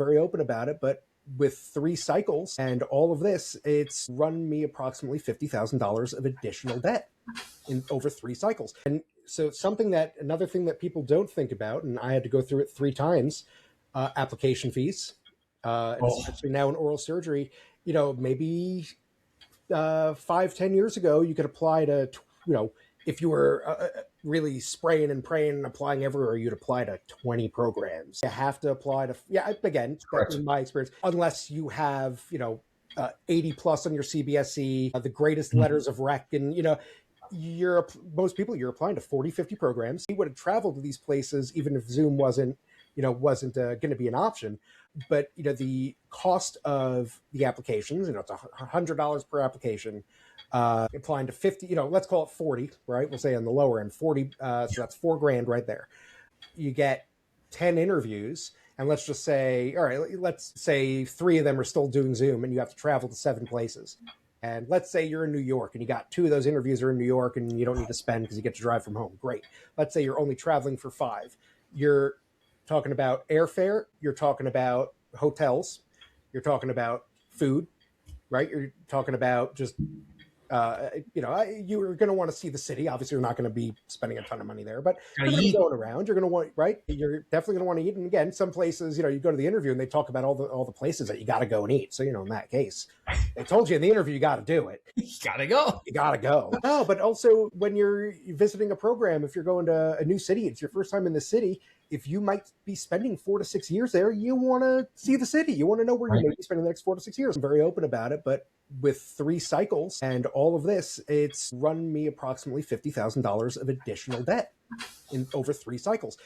very open about it, but with 3 cycles and all of this, it's run me approximately $50,000 of additional debt in over 3 cycles. And so another thing that people don't think about, and I had to go through it 3 times, application fees, and especially now in oral surgery, maybe 5, 10 years ago, you could apply to, if you were really spraying and praying and applying everywhere, you'd apply to 20 programs. You have to apply to, again, that's in my experience, unless you have, 80 plus on your CBSE, the greatest letters of rec, and, most people, you're applying to 40, 50 programs. You would have traveled to these places even if Zoom wasn't going to be an option. But, the cost of the applications, it's $100 per application, applying to 50, let's call it 40, right? We'll say on the lower end, 40. So that's $4,000 right there. You get 10 interviews, and let's just say, all right, let's say 3 of them are still doing Zoom and you have to travel to 7 places. And let's say you're in New York and you got 2 of those interviews are in New York and you don't need to spend because you get to drive from home. Great. Let's say you're only traveling for 5. You're talking about airfare. You're talking about hotels. You're talking about food, right? You're talking about just, you're going to want to see the city. Obviously, you're not going to be spending a ton of money there, but you're going to be going around. You're going to want, right? You're definitely going to want to eat. And again, some places, you go to the interview and they talk about all the places that you got to go and eat. So, in that case, they told you in the interview, you got to do it. You got to go. You got to go. No, but also when you're visiting a program, if you're going to a new city, it's your first time in the city. If you might be spending 4 to 6 years there, you want to see the city. You want to know where you may be spending the next 4 to 6 years. I'm very open about it, but with 3 cycles and all of this, it's run me approximately $50,000 of additional debt in over 3 cycles.